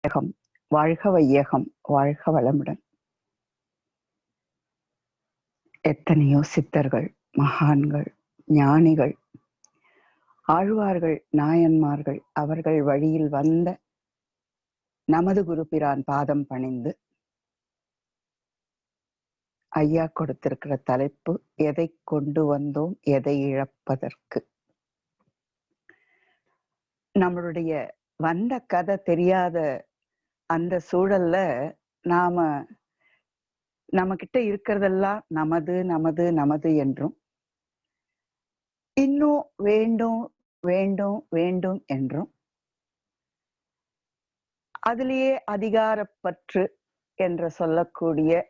வையகம், வாழ்க வையகம், வாழ்க வளமுடன். எத்தனையோ சித்தர்கள், மகான்கள், ஞானிகள், ஆழ்வார்கள், நாயன்மார்கள் அவர்கள் வழியில் வந்த நமது குருபிரான் பாதம் பணிந்து ஐயா கொடுத்திருக்கிற தலைப்பு, எதை கொண்டு வந்தோம் எதை இழப்பதற்கு. நம்மளுடைய வந்த கதை தெரியாத அந்த சூழல்ல நம்ம கிட்ட இருக்கிறதெல்லாம் நமது நமது நமது என்றும், இன்னும் வேண்டும் வேண்டும் வேண்டும் என்றும், அதிலேயே அதிகாரப்பற்று என்று சொல்லக்கூடிய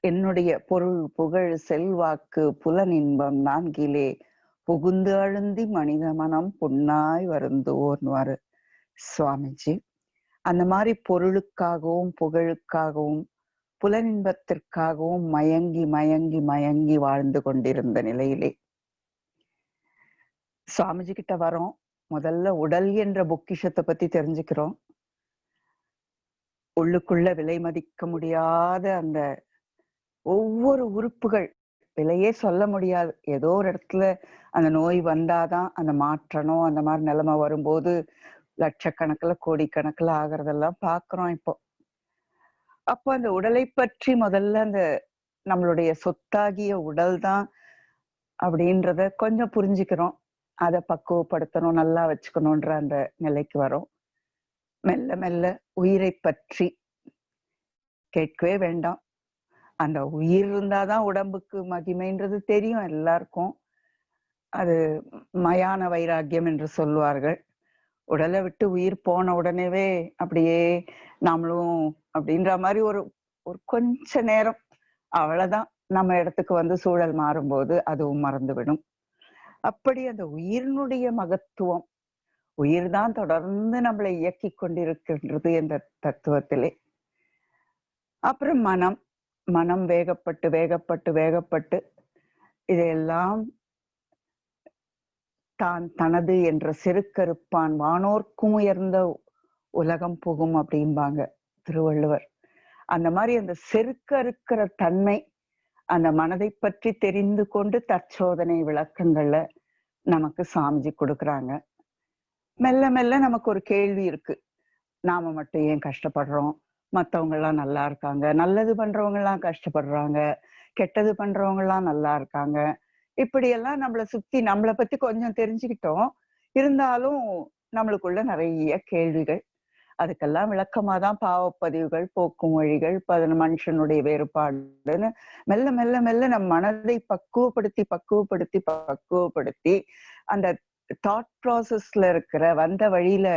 என்னுடைய பொருள் புகழ் செல்வாக்கு புலனின்பம் நான்கிலே புகுந்து அழுந்தி மனித மனம் புண்ணாய் வருந்துவோர்னுவாரு சுவாமிஜி. அந்த மாதிரி பொருளுக்காகவும் புகழுக்காகவும் புலனின்பத்திற்காகவும் மயங்கி மயங்கி மயங்கி வாழ்ந்து கொண்டிருந்த நிலையிலே சுவாமிஜி கிட்ட வரோம். முதல்ல உடல் என்ற பொக்கிஷத்தை பத்தி தெரிஞ்சுக்கிறோம். உள்ளுக்குள்ள விலை மதிக்க முடியாத அந்த ஒவ்வொரு உறுப்புகள், விலையே சொல்ல முடியாது. ஏதோ ஒரு இடத்துல அந்த நோய் வந்தாதான் அந்த மாற்றணும். அந்த மாதிரி நிலைமை வரும்போது லட்சக்கணக்கில் கோடிக்கணக்கில் ஆகிறதெல்லாம் பாக்குறோம் இப்போ. அப்போ அந்த உடலை பற்றி முதல்ல அந்த நம்மளுடைய சொத்தாகிய உடல் தான் அப்படின்றத கொஞ்சம் புரிஞ்சுக்கிறோம். அதை பக்குவப்படுத்தணும், நல்லா வச்சுக்கணும்ன்ற அந்த நிலைக்கு வரும். மெல்ல மெல்ல உயிரை பற்றி கேட்கவே வேண்டாம். அந்த உயிர் இருந்தாதான் உடம்புக்கு மகிமைன்றது தெரியும் எல்லாருக்கும். அது மயான வைராக்கியம் என்று சொல்லுவார்கள். உடலை விட்டு உயிர் போன உடனேவே அப்படியே நாமளும் அப்படின்ற மாதிரி ஒரு கொஞ்ச நேரம் அவ்வளவுதான், நம்ம இடத்துக்கு வந்து சூழல் மாறும்போது அதுவும் மறந்துவிடும். அப்படி அந்த உயிரினுடைய மகத்துவம், உயிர் தான் தொடர்ந்து நம்மளை இயக்கி கொண்டிருக்கின்றது என்ற தத்துவத்திலே. அப்புறம் மனம் வேகப்பட்டு வேகப்பட்டு வேகப்பட்டு இதையெல்லாம் தான் தனது என்ற செருக்கறுப்பான் வானோர்க்கும் உயர்ந்த உலகம் புகும் அப்படிம்பாங்க திருவள்ளுவர். அந்த மாதிரி அந்த செருக்கறுக்கிற தன்மை அந்த மனதை பற்றி தெரிந்து கொண்டு தற்சோதனை விளக்கங்கள்ல நமக்கு சாமிஜி கொடுக்குறாங்க. மெல்ல மெல்ல நமக்கு ஒரு கேள்வி இருக்கு, நாம மட்டும் ஏன் கஷ்டப்படுறோம், மத்தவங்க எல்லாம் நல்லா இருக்காங்க, நல்லது பண்றவங்க எல்லாம் கஷ்டப்படுறாங்க, கெட்டது பண்றவங்க எல்லாம் நல்லா இருக்காங்க. இப்படியெல்லாம் நம்மளை சுத்தி நம்மளை பத்தி கொஞ்சம் தெரிஞ்சுக்கிட்டோம். இருந்தாலும் நம்மளுக்குள்ள நிறைய கேள்விகள். அதுக்கெல்லாம் விளக்கமாதான் பாவப்பதிவுகள், போக்கும் வழிகள், மனுஷனுடைய வேறுபாடுன்னு மெல்ல மெல்ல மெல்ல நம் மனதை பக்குவப்படுத்தி பக்குவப்படுத்தி பக்குவப்படுத்தி அந்த தாட் ப்ராசஸ்ல இருக்கிற வந்த வழியில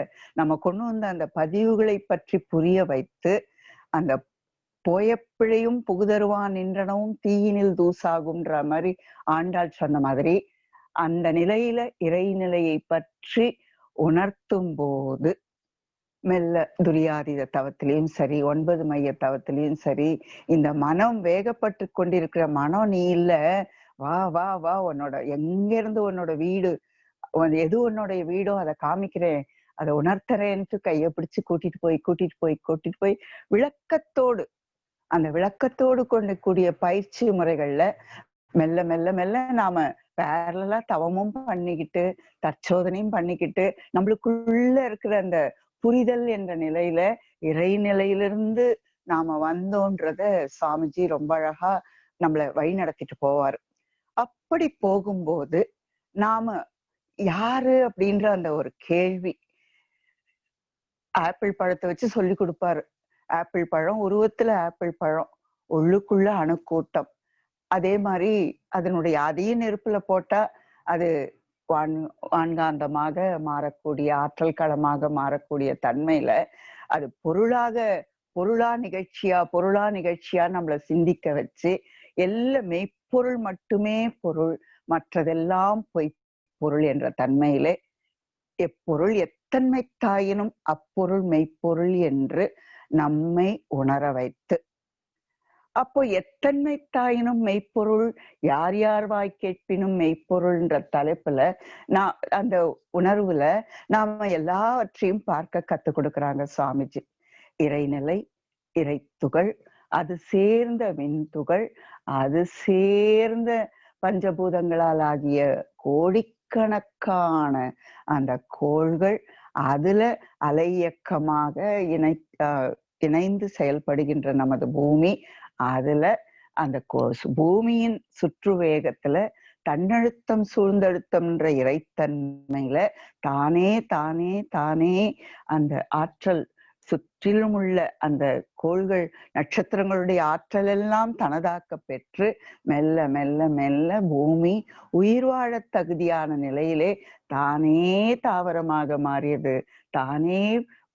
நம்ம கொண்டு வந்த அந்த பதிவுகளை பற்றி புரிய வைத்து, அந்த போயப்பிழையும் புகுதருவான் நின்றனவும் தீயினில் தூசாகும்ன்ற மாதிரி ஆண்டாள் சொன்ன மாதிரி அந்த நிலையில இறைநிலையை பற்றி உணர்த்தும் போது மெல்ல துரியாதீத தவத்திலையும் சரி, 9 மைய தவத்திலையும் சரி, இந்த மனம் வேகப்பட்டு கொண்டிருக்கிற மனம் நீ இல்ல, வா வா வா, உன்னோட எங்க இருந்து உன்னோட வீடு எது உன்னுடைய வீடோ அதை காமிக்கிறேன், அதை உணர்த்துறேன்ட்டு கையை பிடிச்சு கூட்டிட்டு போய் விளக்கத்தோடு, அந்த விளக்கத்தோடு கொண்டு கூடிய பயிற்சி முறைகள்ல மெல்ல மெல்ல மெல்ல நாம பேரலா தவமும் பண்ணிக்கிட்டு தற்சோதனையும் பண்ணிக்கிட்டு நம்மளுக்குள்ள இருக்கிற அந்த புரிதல் என்ற நிலையில இறைநிலையிலிருந்து நாம வந்தோன்றத சாமிஜி ரொம்ப அழகா நம்மளை வழி நடத்திட்டு போவாரு. அப்படி போகும்போது நாம யாரு அப்படின்ற அந்த ஒரு கேள்வி ஆப்பிள் பழத்தை வச்சு சொல்லி கொடுப்பாரு. ஆப்பிள் பழம் உருவத்துல ஆப்பிள் பழம், உள்ளுக்குள்ள அணுக்கூட்டம். அதே மாதிரி அதனுடைய அதையும் நெருப்புல போட்டா அது வான்காந்தமாக மாறக்கூடிய ஆற்றல் களமாக மாறக்கூடிய தன்மையில அது பொருளா நிகழ்ச்சியா நம்மளை சிந்திக்க வச்சு எல்லா மெய்ப்பொருள் மட்டுமே பொருள், மற்றதெல்லாம் பொய் பொருள் என்ற தன்மையிலே எப்பொருள் எத்தன்மை தாயினும் அப்பொருள் மெய்ப்பொருள் என்று நம்மை உணர வைத்து, அப்போ எத்தன்மை தாயினும் மெய்ப்பொருள், யார் யார் வாய் கேட்பினும் மெய்ப்பொருள்ன்ற தலைப்புல நான் அந்த உணர்வுல நாம எல்லாவற்றையும் பார்க்க கத்துக் கொடுக்குறாங்க சுவாமிஜி. இறைநிலை, இறைத்துகள், அது சேர்ந்த மின்துகள், அது சேர்ந்த பஞ்சபூதங்களால் ஆகிய கோடிக்கணக்கான அந்த கோள்கள், அதுல அலை இயக்கமாக இணைந்து செயல்படுகின்ற நமது பூமி, அதுல அந்த பூமியின் சுற்று வேகத்துல தன்னழுத்தம் சூழ்ந்தழுத்தம்ன்ற இறைத்தன்மையில தானே தானே தானே அந்த ஆற்றல் சுற்றிலும் உள்ள அந்த கோள்கள் நட்சத்திரங்களுடைய ஆற்றல் எல்லாம் தனதாக்க பெற்று மெல்ல மெல்ல மெல்ல பூமி உயிர் வாழ தகுதியான நிலையிலே தானே தாவரமாக மாறியது, தானே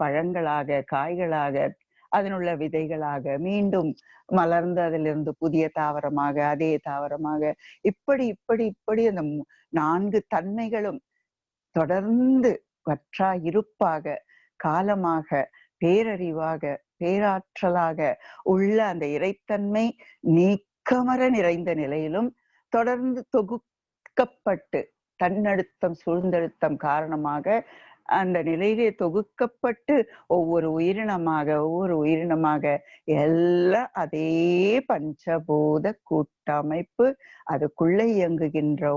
பழங்களாக காய்களாக அதனுள்ள விதைகளாக மீண்டும் மலர்ந்து அதிலிருந்து புதிய தாவரமாக அதே தாவரமாக இப்படி இப்படி இப்படி அந்த 4 தன்மைகளும் தொடர்ந்து வற்றா இருப்பாக காலமாக பேரறிவாக பேராற்றலாக உள்ள அந்த இறைத்தன்மை நீக்கமர நிறைந்த நிலையிலும் தொடர்ந்து தொகுக்கப்பட்டு தன்னழுத்தம் சூழ்ந்தழுத்தம் காரணமாக அந்த நிலையிலே தொகுக்கப்பட்டு ஒவ்வொரு உயிரினமாக எல்லாம் அதே பஞ்சபூத கூட்டமைப்பு, அதுக்குள்ள இயங்குகின்ற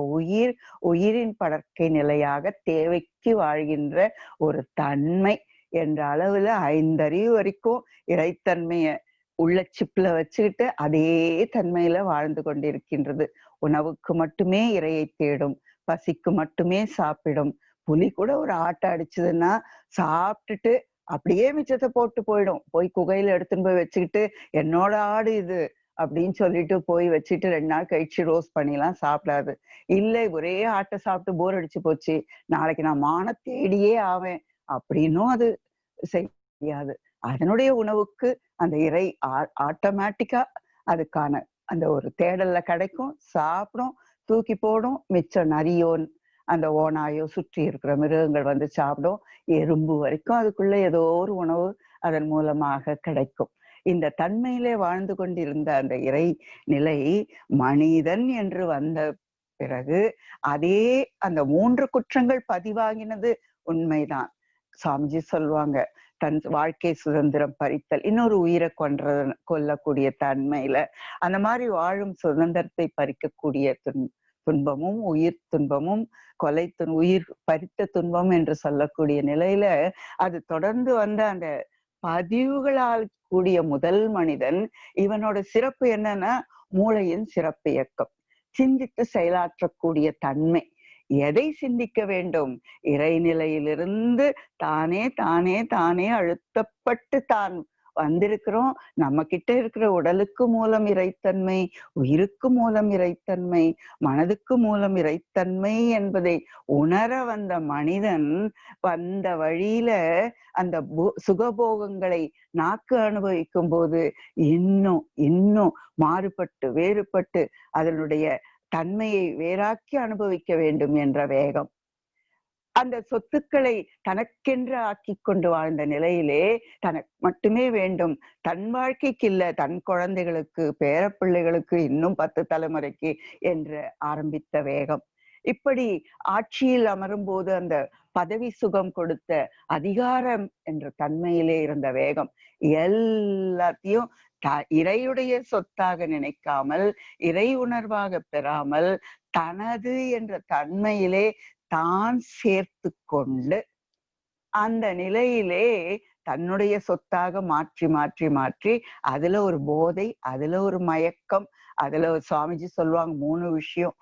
உயிரின் படர்க்கை நிலையாக தேவைக்கு வாழ்கின்ற ஒரு தன்மை என்ற அளவுல 5 அறிவு வரைக்கும் இறைத்தன்மைய உள்ள சிப்ல வச்சுக்கிட்டு அதே தன்மையில வாழ்ந்து கொண்டிருக்கின்றது. உணவுக்கு மட்டுமே இரையை தேடும், பசிக்கு மட்டுமே சாப்பிடும். புலி கூட ஒரு ஆட்டை அடிச்சதுன்னா சாப்பிட்டுட்டு அப்படியே மிச்சத்தை போட்டு போயிடும். போய் குகையில எடுத்துன்னு போய் வச்சுக்கிட்டு என்னோட ஆடு இது அப்படின்னு சொல்லிட்டு போய் வச்சுட்டு 2 நாள் கழிச்சு ரோஸ்ட் பண்ணிலாம் சாப்பிடாது. இல்லை ஒரே ஆட்டை சாப்பிட்டு போர் அடிச்சு போச்சு, நாளைக்கு நான் மான தேடியே ஆவேன் அப்படின்னும் அது செய்யாது. அதனுடைய உணவுக்கு அந்த இறை ஆட்டோமேட்டிக்கா அதுக்கான அந்த ஒரு தேடல்ல கிடைக்கும், சாப்பிடும், தூக்கி போடும். மிச்சம் நரியோ அந்த ஓனாயோ சுற்றி இருக்கிற மிருகங்கள் வந்து சாப்பிடும். எறும்பு வரைக்கும் அதுக்குள்ள ஏதோ ஒரு உணவு அதன் மூலமாக கிடைக்கும். இந்த தன்மையிலே வாழ்ந்து கொண்டிருந்த அந்த இறை நிலை மனிதன் என்று வந்த பிறகு அதே அந்த 3 குற்றங்கள் பதிவாகினது உண்மைதான். சாமிஜி சொல்லுவாங்க, தன் வாழ்க்கை சுதந்திரம் பறித்தல், இன்னொரு உயிரை கொல்லக்கூடிய தன்மையில அந்த மாதிரி வாழும் சுதந்திரத்தை பறிக்கக்கூடிய துன்பமும் உயிர் துன்பமும் உயிர் பறித்த துன்பம் என்று சொல்லக்கூடிய நிலையில அது தொடர்ந்து வந்த அந்த பதிவுகளால் கூடிய முதல் மனிதன். இவனோட சிறப்பு என்னன்னா மூளையின் சிறப்பு இயக்கம், சிந்தித்து செயலாற்றக்கூடிய தன்மை. எதை சிந்திக்க வேண்டும்? இறைநிலையிலிருந்து தானே தானே தானே அழுத்தப்பட்டு தான் வந்திருக்கிறோம். நம்ம கிட்ட இருக்கிற உடலுக்கு மூலம் இறைத்தன்மை, உயிருக்கு மூலம் இறைத்தன்மை, மனதுக்கு மூலம் இறைத்தன்மை என்பதை உணர வந்த மனிதன் வந்த வழியில அந்த சுகபோகங்களை நாக்கு அனுபவிக்கும் போது இன்னும் இன்னும் மாறுபட்டு வேறுபட்டு அதனுடைய தன்மையை வேறாக்கி அனுபவிக்க வேண்டும் என்ற வேகம். அந்த சொத்துக்களை தனக்கென்று ஆக்கிக் கொண்டு வாழ்ந்த நிலையிலே தனக்கு மட்டுமே வேண்டும், தன் வாழ்க்கைக்கு இல்ல, தன் குழந்தைகளுக்கு பேரப்பிள்ளைகளுக்கு இன்னும் 10 தலைமுறைக்கு என்று ஆரம்பித்த வேகம். இப்படி ஆட்சியில் அமரும் போது அந்த பதவி சுகம் கொடுத்த அதிகாரம் என்ற தன்மையிலே இருந்த வேகம் எல்லாத்தையும் இறையுடைய சொத்தாக நினைக்காமல், இறை உணர்வாக பெறாமல், தனது என்ற தன்மையிலே தான் சேர்த்து கொண்டு அந்த நிலையிலே தன்னுடைய சொத்தாக மாற்றி மாற்றி மாற்றி அதுல ஒரு போதை, அதுல ஒரு மயக்கம், அதுல சுவாமிஜி சொல்லுவாங்க 3 விஷயம்.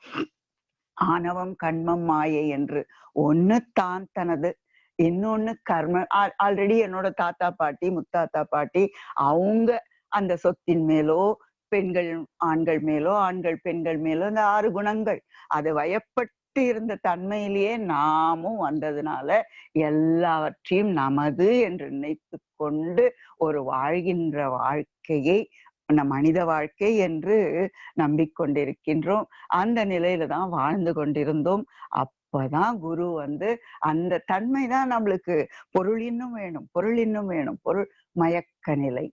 ஆணவம், கண்மம், மாயை என்று. ஒண்ணு தான் தனது, இன்னொன்னு கர்ம. ஆல்ரெடி என்னோட தாத்தா பாட்டி முத்தாத்தா பாட்டி அவங்க அந்த சொத்தின் மேலோ பெண்கள் ஆண்கள் மேலோ ஆண்கள் பெண்கள் மேலோ இந்த 6 குணங்கள் அது வயப்பட்டு இருந்த தன்மையிலேயே நாமும் வந்ததுனால எல்லாவற்றையும் நமது என்று நினைத்து கொண்டு ஒரு வாழ்கின்ற வாழ்க்கையை மனித வாழ்க்கை என்று நம்பிக்கொண்டிருக்கின்றோம். அந்த நிலையில தான் வாழ்ந்து கொண்டிருந்தோம். அப்பதான் குரு வந்து அந்த தன்மைதான் நம்மளுக்கு பொருள் இன்னும் வேணும், பொருள் இன்னும் வேணும், பொருள் மயக்க நிலை.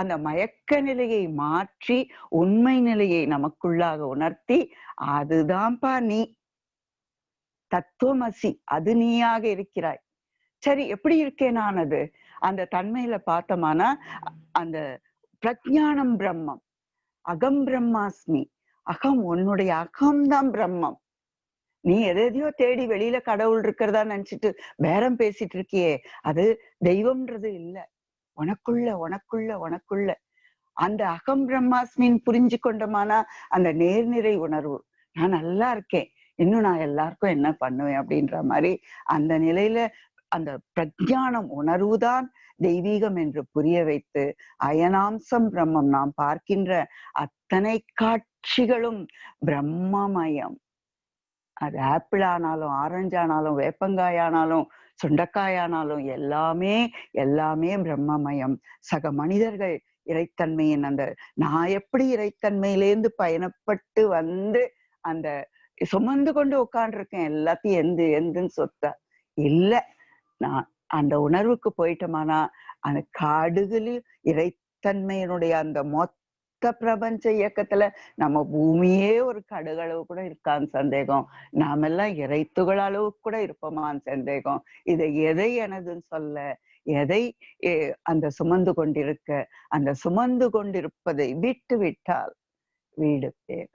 அந்த மயக்க நிலையை மாற்றி உண்மை நிலையை நமக்குள்ளாக உணர்த்தி, அதுதான்ப்பா நீ, தத்துவமசி, அது நீயாக இருக்கிறாய். சரி, எப்படி இருக்கேன் நான்? அது அந்த தன்மையில பார்த்தோமானா, அந்த பிரஜானம் பிரம்மம், அகம் பிரம்மாஸ்மி, அகம், உன்னுடைய அகம்தான் பிரம்மம். நீ எதையோ தேடி வெளியில கடவுள் இருக்கிறதா நினைச்சிட்டு பேரம் பேசிட்டு இருக்கியே, அது தெய்வம்ன்றது இல்ல. உனக்குள்ள உனக்குள்ள உனக்குள்ள அந்த அகம் பிரம்மாஸ்மின் புரிஞ்சு கொண்டோமானா அந்த நேர்நிறை உணர்வு, நான் நல்லா இருக்கேன், இன்னும் நான் எல்லாருக்கும் என்ன பண்ணுவேன் அப்படின்ற மாதிரி அந்த நிலையில அந்த பிரஜானம் உணர்வுதான் தெய்வீகம் என்று புரிய வைத்து, அயனாம்சம் பிரம்மம், நாம் பார்க்கின்ற அத்தனை காட்சிகளும் பிரம்மமயம். அது ஆப்பிள் ஆனாலும், ஆரஞ்சு ஆனாலும், வேப்பங்காய் ஆனாலும், சுண்டைக்காய் ஆனாலும், எல்லாமே எல்லாமே பிரம்மமயம். சக மனிதர்கள் இறைத்தன்மையின் அந்த, நான் எப்படி இறைத்தன்மையிலேருந்து பயணப்பட்டு வந்து அந்த சுமந்து கொண்டு உட்கார்ந்துருக்கேன் எல்லாத்தையும் எந்துன்னு சொத்த இல்ல. நான் அந்த உணர்வுக்கு போயிட்டோமானா அந்த காடுகளில் இறைத்தன்மையினுடைய அந்த மொத்த பிரபஞ்ச இயக்கத்துல நம்ம பூமியே ஒரு கடுகளவு கூட இருக்கான்னு சந்தேகம். நாமெல்லாம் இறைத்துகள் அளவுக்கு கூட இருப்போமான்னு சந்தேகம். இதை எதை எனதுன்னு சொல்ல, எதை அந்த சுமந்து கொண்டிருக்க, அந்த சுமந்து கொண்டிருப்பதை விட்டு விட்டால் வீடு பேர்.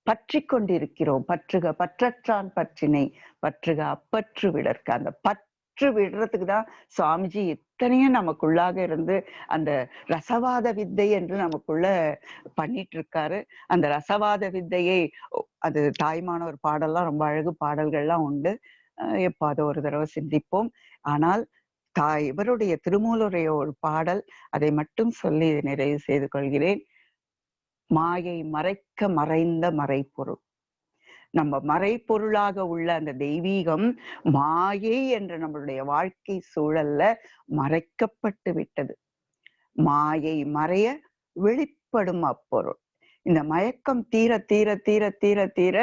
பற்றி கொண்டிருக்கிறோம். பற்றுக பற்றற்றான் பற்றினை பற்றுக அப்பற்று விடற்க. அந்த பற்று விடுறதுக்கு தான் சுவாமிஜி இத்தனையும் நமக்குள்ளாக இருந்து அந்த ரசவாத வித்தை என்று நமக்குள்ள பண்ணிட்டு இருக்காரு. அந்த ரசவாத வித்தையை, அது தாய்மான ஒரு பாடல்லாம், ரொம்ப அழகு பாடல்கள்லாம் உண்டு. எப்போ அதை ஒரு தடவை சிந்திப்போம். ஆனால் இவருடைய திருமூலருடைய ஒரு பாடல், அதை மட்டும் சொல்லி நிறைவு செய்து கொள்கிறேன். மாயை மறைக்க மறைந்த மறைப்பொருள். நம்ம மறைப்பொருளாக உள்ள அந்த தெய்வீகம் மாயை என்ற நம்மளுடைய வாழ்க்கை சூழல்ல மறைக்கப்பட்டு விட்டது. மாயை மறைய வெளிப்படும் அப்பொருள். இந்த மயக்கம் தீர தீர தீர தீர தீர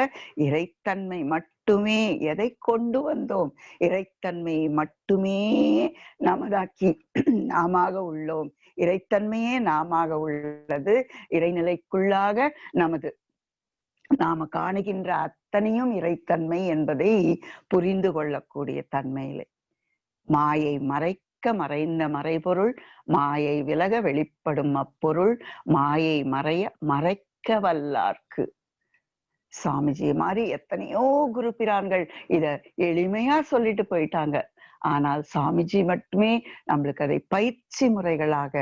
இறைத்தன்மை மட்டுமே, எதை கொண்டு வந்தோம், இறைத்தன்மையை மட்டுமே நமதாக்கி நாமாக உள்ளோம். இறைத்தன்மையே நாமாக உள்ளது. இறைநிலைக்குள்ளாக நாம காணுகின்ற அத்தனையும் இறைத்தன்மை என்பதை புரிந்து கொள்ளக்கூடிய தன்மையிலே மாயை மறைக்க மறைந்த மறைபொருள், மாயை விலக வெளிப்படும் அப்பொருள், மாயை மறைய மறைக்க வல்லார்க்கு. சுவாமிஜி மாதிரி எத்தனையோ குரு பிரான்கள் இத எளிமையா சொல்லிட்டு போயிட்டாங்க. ஆனால் சுவாமிஜி மட்டுமே நம்மளுக்கு அதை பயிற்சி முறைகளாக,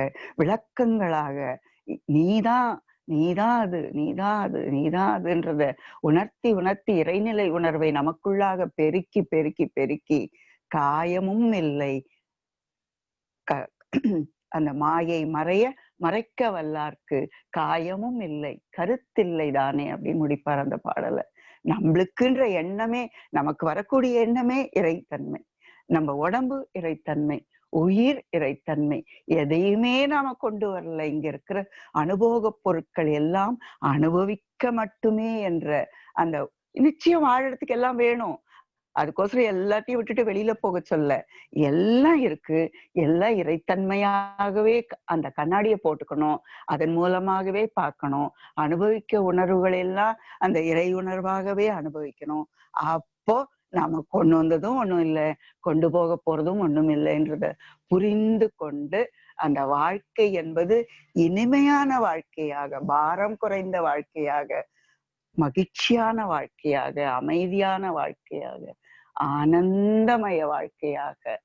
விளக்கங்களாக, நீதான் நீதான் அது, நீதான் அது, நீதான் அதுன்றத உணர்த்தி உணர்த்தி இறைநிலை உணர்வை நமக்குள்ளாக பெருக்கி பெருக்கி பெருக்கி, காயமும் இல்லை, அந்த மாயை மறைய மறைக்க வல்லார்க்கு காயமும் இல்லை, கருத்தில்லை தானே அப்படின்னு முடிப்பார் அந்த பாடலை. நம்மளுக்குன்ற எண்ணமே, நமக்கு வரக்கூடிய எண்ணமே இறைத்தன்மை. நம்ம உடம்பு இறைத்தன்மை, உயிர் இறைத்தன்மை. எதையுமே நாம கொண்டு வரல. இங்க இருக்கிற அனுபவ பொருட்கள் எல்லாம் அனுபவிக்க மட்டுமே என்ற அந்த நிச்சயம் வாழறதுக்கு எல்லாம் வேணும். அதுக்கோசரம் எல்லாத்தையும் விட்டுட்டு வெளியில போக சொல்ல, எல்லாம் இருக்கு, எல்லாம் இறைத்தன்மையாகவே அந்த கண்ணாடியை போட்டுக்கணும், அதன் மூலமாகவே பார்க்கணும். அனுபவிக்க உணர்வுகள் எல்லாம் அந்த இறை உணர்வாகவே அனுபவிக்கணும். அப்போ நாம கொண்டு வந்ததும் ஒண்ணும் இல்லை, கொண்டு போக போறதும் ஒண்ணும் இல்லைன்றத புரிந்து கொண்டு அந்த வாழ்க்கை என்பது இனிமையான வாழ்க்கையாக, பாரம் குறைந்த வாழ்க்கையாக, மகிழ்ச்சியான வாழ்க்கையாக, அமைதியான வாழ்க்கையாக, ஆனந்தமய வாழ்க்கையாக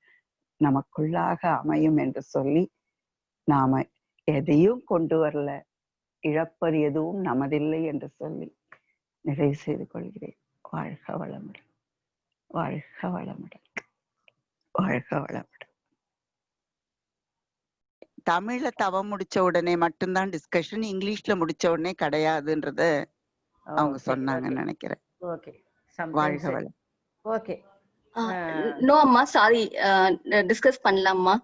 நமக்குள்ளாக அமையும் என்று சொல்லி, நாம எதையும் கொண்டு வரல, இழப்பது எதுவும் நமதில்லை என்று சொல்லி நிறைவு செய்து கொள்கிறேன். வாழ்க வளமுடன், வாழ்க வளமுடன், வாழ்க வளமுடன். தமிழ்ல தவம் முடிச்ச உடனே மட்டும்தான் டிஸ்கஷன், இங்கிலீஷ்ல முடிச்ச உடனே கிடையாதுன்றத அவங்க சொன்னாங்கன்னு நினைக்கிறேன். வாழ்க வளம். ஓகே. நோ அம்மா, சாரி, டிஸ்கஸ் பண்ணலாமா?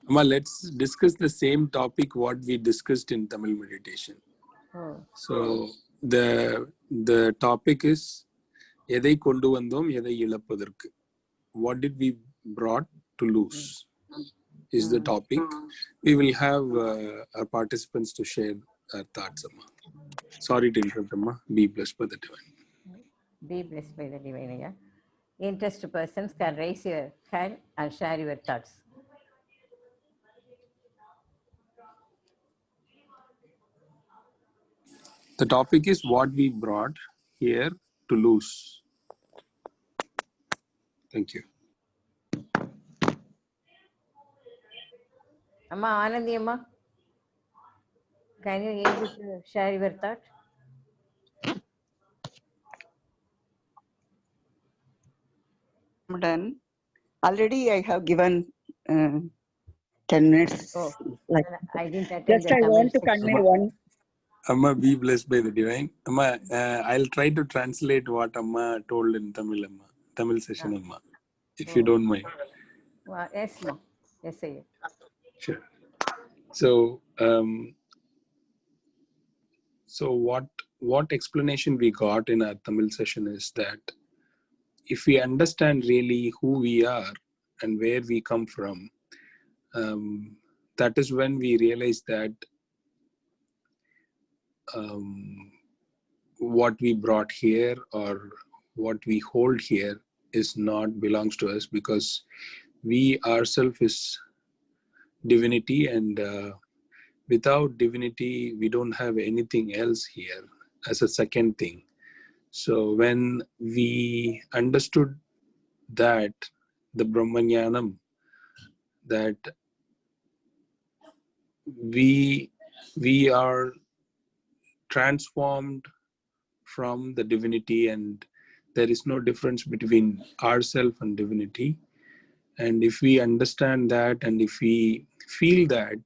Amma, let's discuss the same topic what we discussed in Tamil meditation. So the topic is எதை கொண்டு வந்தோம், எதை இழப்பதற்கு. What did we brought to lose? is the topic. We will have our participants to share our thoughts, Amma. Sorry to interrupt, Amma. Be blessed by the divine. Be blessed by the divine. Yeah? Interested persons can raise your hand and share your thoughts. The topic is what we brought here to lose. Thank you. Amma, Anandi Amma, can you able to share your thought? I'm done. Already I have given 10 minutes. Oh, Like I didn't attend just the I Tamil want to section. convey one. Amma, be blessed by the divine. Amma, I'll try to translate what Amma told in Tamil, Amma. Tamil session, Amma. If you don't mind. Well, yes, Ma. Yes, sir. Sure. So, what explanation we got in our Tamil session is that if we understand really who we are and where we come from, that is when we realize that what we brought here or what we hold here is not belongs to us, because we ourselves is divinity, and without divinity we don't have anything else here as a second thing. So when we understood that, the Brahmanyanam, that we are transformed from the divinity, and there is no difference between ourself and divinity. And if we understand that, and if we feel that,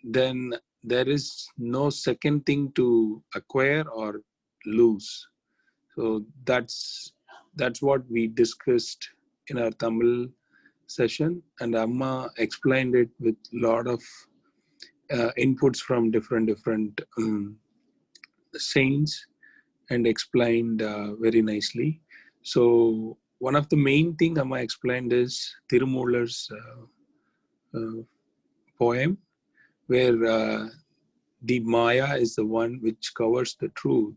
then there is no second thing to acquire or lose. So that's what we discussed in our Tamil session, and Amma explained it with a lot of inputs from different saints, and explained very nicely. So one of the main thing Amma explained is Tirumular's poem, where the Maya is the one which covers the truth.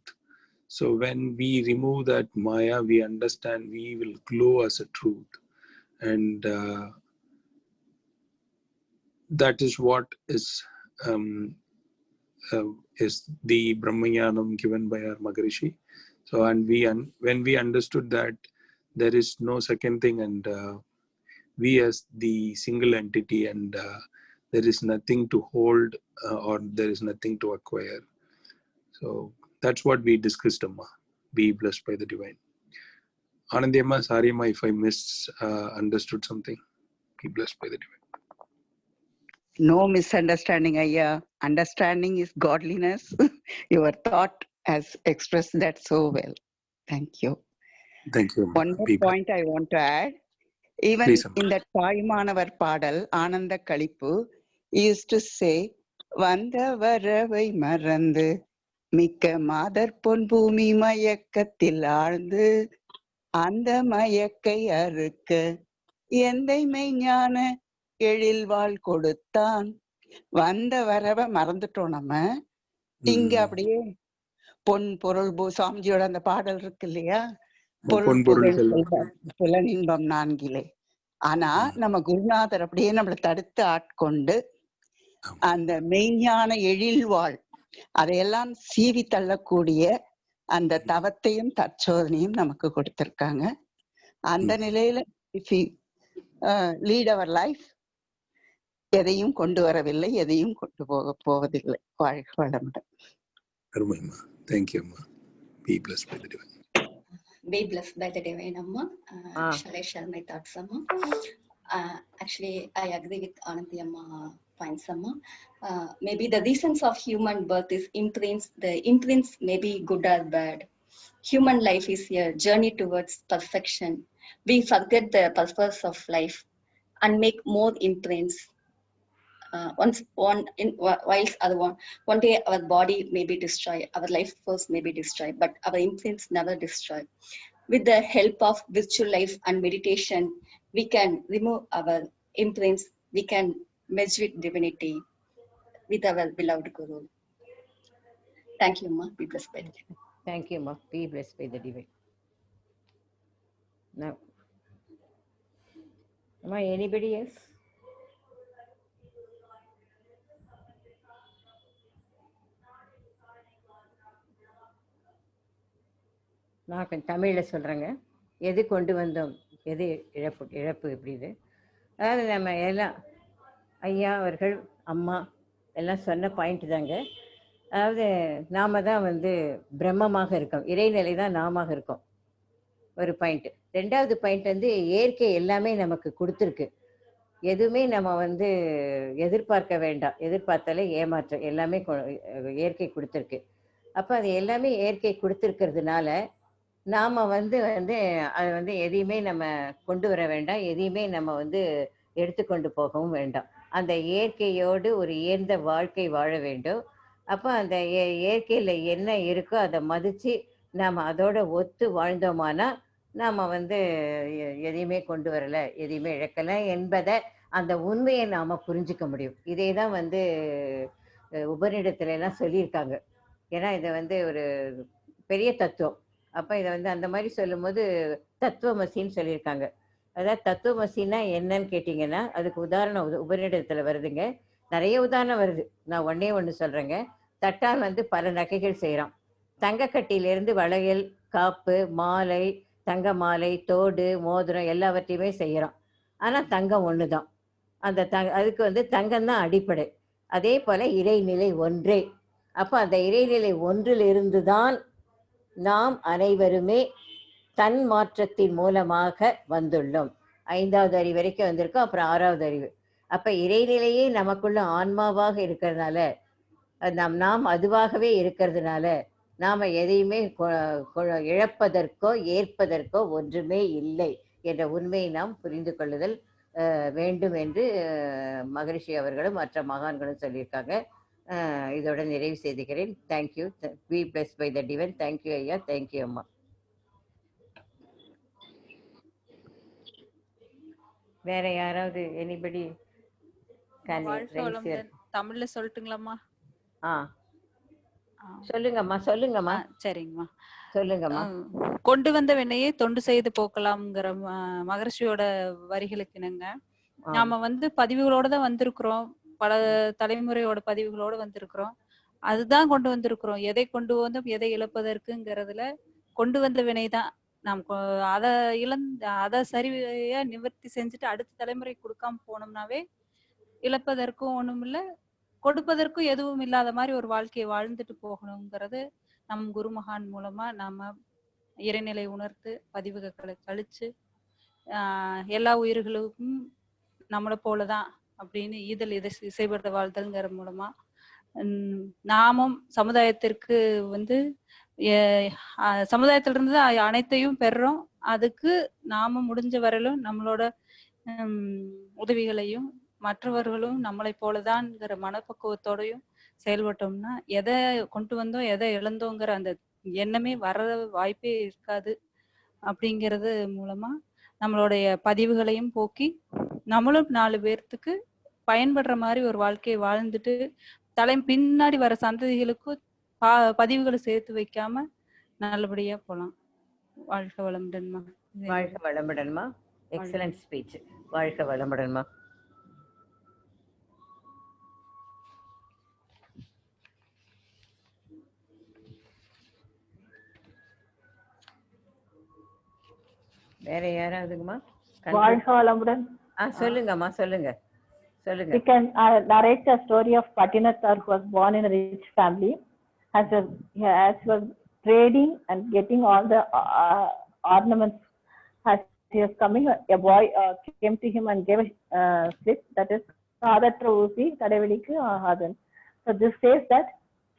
So when we remove that Maya, we understand we will glow as a truth. And that is what is the Brahmanyanam given by our Maharishi. So, and when we understood that there is no second thing, and we as the single entity, and there is nothing to hold or there is nothing to acquire. So that's what we discussed, Amma. Be blessed by the divine. Anandi Amma, sorry Amma if I misunderstood something. Be blessed by the divine. No misunderstanding, Ayya. Understanding is godliness. Your thought has expressed that so well. Thank you. Thank you, Amma. One more point I want to add. Even Please, in that Taimanavar Padal, Ananda Kalipu, he used to say, Vanda varavai marandu, Mikka madar pon bhumi mayakkathil ஆழ்ந்து, அந்த மயக்கை அறுக்க, எந்தை மெய்ஞான எழில்வாள் கொடுத்தான். வந்த வரவை மறந்துட்டோம் நம்ம. இங்க அப்படியே பொன் பொருள் சாமிஜியோட அந்த பாடல் இருக்கு இல்லையா, பொருள் புகழ் புலனின்பம் நான்கிலே. ஆனா நம்ம குருநாதர் அப்படியே நம்மளை தடுத்து ஆட்கொண்டு அந்த மெய்ஞான எழில்வாள் அதையெல்லாம் சீவி தள்ளக்கூடிய அந்த தவத்தையும் தற்சோதனையும் நமக்கு கொடுத்திருக்காங்க. அந்த நிலையில if you lead our life, எதையும் கொண்டு வரவில்லை, எதையும் கொண்டு போவதில்லை. வாழ்க வளமுடன். Thank you, Amma. Be blessed by the divine. Be blessed by the divine, Amma. Shall I share my thoughts, Amma? Actually, I agree with Anandi Amma points, Amma. Maybe the reasons of human birth is imprints. The imprints may be good or bad. Human life is a journey towards perfection. We forget the purpose of life and make more imprints. One day our body may be destroyed, our life force may be destroyed, but our imprints never destroy. With the help of virtual life and meditation, we can remove our imprints we can merge with divinity with our beloved Guru. Thank you, Ma. Be blessed by the divine. Thank you, Ma. Be blessed by the divine. Now, Ma, anybody else? நான் கொஞ்சம் தமிழில் சொல்கிறேங்க. எது கொண்டு வந்தோம், எது இழப்பு இப்படி இது. அதாவது நம்ம எல்லாம் ஐயா அவர்கள் அம்மா எல்லாம் சொன்ன பாயிண்ட் தாங்க. அதாவது நாம தான் வந்து பிரம்மமாக இருக்கோம், இறைநிலை தான் நாம இருக்கோம், ஒரு பாயிண்ட். ரெண்டாவது பாயிண்ட் வந்து இயற்கை எல்லாமே நமக்கு கொடுத்துருக்கு, எதுவுமே நம்ம வந்து எதிர்பார்க்க வேண்டாம், எதிர்பார்த்தாலே ஏமாற்றம், எல்லாமே இயற்கை கொடுத்துருக்கு. அப்போ அது எல்லாமே இயற்கை கொடுத்துருக்கிறதுனால நாம் வந்து அது வந்து எதையுமே நம்ம கொண்டு வர வேண்டாம், எதையுமே நம்ம வந்து எடுத்துக்கொண்டு போகவும் வேண்டாம். அந்த இயற்கையோடு ஒரு உயர்ந்த வாழ்க்கை வாழ வேண்டும். அப்போ அந்த இயற்கையில் என்ன இருக்கோ அதை மதித்து நாம் அதோட ஒத்து வாழ்ந்தோமானா நாம் வந்து எதையுமே கொண்டு வரலை, எதையுமே இழக்கலை என்பதை, அந்த உண்மையை நாம் புரிஞ்சிக்க முடியும். இதே தான் வந்து உபநிடத்துல எல்லாம் சொல்லியிருக்காங்க. ஏன்னா இதை வந்து ஒரு பெரிய தத்துவம். அப்போ இதை வந்து அந்த மாதிரி சொல்லும்போது தத்துவமசின்னு சொல்லியிருக்காங்க. அதாவது தத்துவமசின்னா என்னன்னு கேட்டிங்கன்னா, அதுக்கு உதாரணம் உபநிடத்தில் வருதுங்க, நிறைய உதாரணம் வருது. நான் ஒன்று சொல்கிறேங்க. தட்டால் வந்து பல நகைகள் செய்கிறான். தங்கக்கட்டியிலேருந்து வளையல், காப்பு, மாலை, தங்க மாலை, தோடு, மோதிரம் எல்லாவற்றையுமே செய்கிறான். ஆனால் தங்கம் ஒன்று தான். அந்த அதுக்கு வந்து தங்கம் தான் அடிப்படை. அதே போல் இறைநிலை ஒன்றே. அப்போ அந்த இறைநிலை ஒன்றிலிருந்து தான் நாம் அனைவருமே தன் மாற்றத்தின் மூலமாக வந்துள்ளோம். 5வது அறிவு வரைக்கும் வந்திருக்கோம், அப்புறம் 6வது அறிவு. அப்போ இறைநிலையே நமக்குள்ள ஆன்மாவாக இருக்கிறதுனால, நாம் அதுவாகவே இருக்கிறதுனால நாம் எதையுமே இழப்பதற்கோ ஏற்பதற்கோ ஒன்றுமே இல்லை என்ற உண்மையை நாம் புரிந்து கொள்ளுதல் வேண்டும் என்று மகரிஷி அவர்களும் மற்ற மகான்களும் சொல்லியிருக்காங்க. இதோட நிறைவு செய்துகிறேன். Thank you. Be blessed by the divine. Thank you ஐயா, தேங்க்யூ அம்மா. வேற யாராவது எனிபடி தமிழ்ல சொல்லட்டுங்களாம்மா? சொல்லுங்கம்மா, சொல்லுங்கம்மா. சரிங்கம்மா, சொல்லுங்கம்மா. கொண்டு வந்த வினையை தொண்டு செய்து போக்கலாம்ங்கிற மகரிஷியோட வரிகளுக்கு என்னங்க, நாம வந்து பதிவுகளோட தான் வந்திருக்கிறோம், பல தலைமுறையோட பதிவுகளோட வந்திருக்கிறோம். அதுதான் கொண்டு வந்திருக்கிறோம். எதை கொண்டு வந்தோம், எதை இழப்பதற்குங்கிறதுல கொண்டு வந்த வினைதான். நாம் அதை சரியா நிவர்த்தி செஞ்சுட்டு அடுத்த தலைமுறை கொடுக்காம போனோம்னாவே இழப்பதற்கும் ஒண்ணும் இல்லை, கொடுப்பதற்கும் எதுவும் இல்லாத மாதிரி ஒரு வாழ்க்கையை வாழ்ந்துட்டு போகணுங்கிறது நம் குருமகான் மூலமா நாம இறைநிலை உணர்த்து பதிவுகளை கழிச்சு எல்லா உயிர்களுக்கும் நம்மளை போலதான் அப்படின்னு இதை இசைப்படுத்த வாழ்தல்ங்கிற மூலமா நாமும் சமுதாயத்திற்கு வந்து சமுதாயத்திலிருந்து அனைத்தையும் பெறுறோம். அதுக்கு நாம முடிஞ்ச வரையிலும் நம்மளோட உதவிகளையும் மற்றவர்களும் நம்மளை போலதான்ங்கிற மனப்பக்குவத்தோடையும் செயல்பட்டோம்னா எதை கொண்டு வந்தோம் எதை இழந்தோங்கிற அந்த எண்ணமே வர வாய்ப்பே இருக்காது. அப்படிங்கிறது மூலமா நம்மளுடைய பதிவுகளையும் போக்கி நம்மளும் 4 பேர்த்துக்கு பயன்படுற மாதிரி ஒரு வாழ்க்கையை வாழ்ந்துட்டு பின்னாடி வர சந்ததிகளுக்கும் பதிவுகளை சேர்த்து வைக்காம நல்லபடியா போலாம். வாழ்க வளமுடன்மா. வாழ்க வளமுடன்மா. Excellent speech. வாழ்க வளமுடன்மா. வேற யாராவதுங்கம்மா? வாழ்க வளமுடன். சொல்லுங்கம்மா, சொல்லுங்க சொல்லுங்க. We can narrate the story of Patinathar, who was born in a rich family, as he was trading and getting all the ornaments. As he was coming, a boy came to him and gave a slip, that is Sadatra Usi Tadavidikku Ahadan. So this says that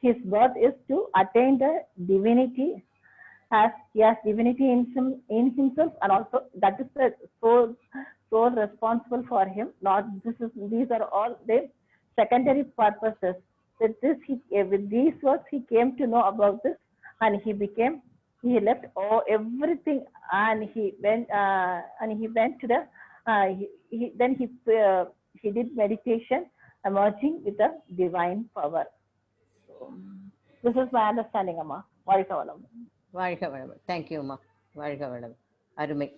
his birth is to attain the divinity, as he has divinity in himself, and also that is the soul responsible for him. These are all the secondary purposes. With these words he came to know about this, and he left everything, and he went to the then she did meditation, emerging with the divine power. So, this is my understanding, Amma. வாழ்க வளம். வாழ்க வளம். Thank you அம்மா. வாழ்க வளம். அருமை.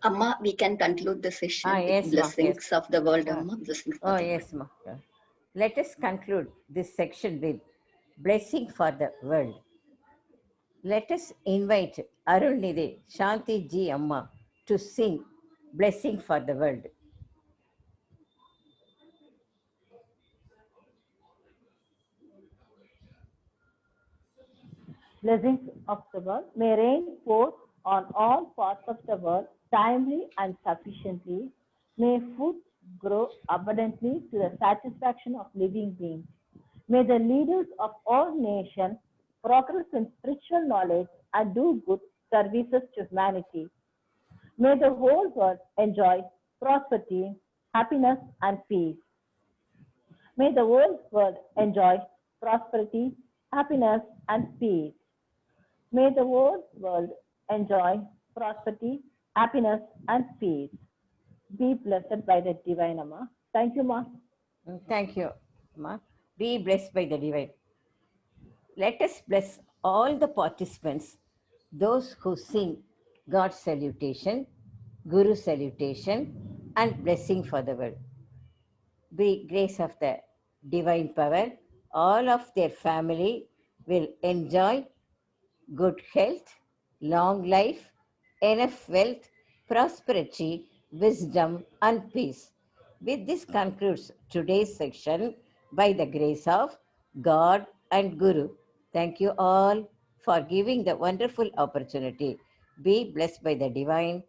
Amma, we can conclude the session with Yes, blessings yes. of the world, Amma. Blessings of Oh, the yes, ma. Let us conclude this section with blessing for the world. Let us invite Arulnidhi Shanti Ji Amma to sing blessing for the world. Blessings of the world may rain forth on all parts of the world timely and sufficiently. May food grow abundantly to the satisfaction of living beings. May the leaders of all nations progress in spiritual knowledge and do good services to humanity. May the whole world enjoy prosperity, happiness, and peace. May the whole world enjoy prosperity, happiness, and peace. May the whole world enjoy prosperity, happiness, and peace. Be blessed by the divine, Amma. Thank you, Ma. Thank you, ma. Be blessed by the divine. Let us bless all the participants, those who sing God's salutation, Guru salutation, and blessing for the world. By grace of the divine power, all of their family will enjoy good health, long life, enough wealth, prosperity, wisdom, and peace. With this concludes today's section by the grace of God and Guru. Thank you all for giving the wonderful opportunity. Be blessed by the divine.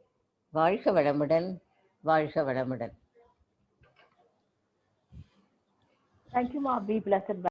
வாழ்க வளமுடன், வாழ்க வளமுடன். Thank you, Ma. Be blessed by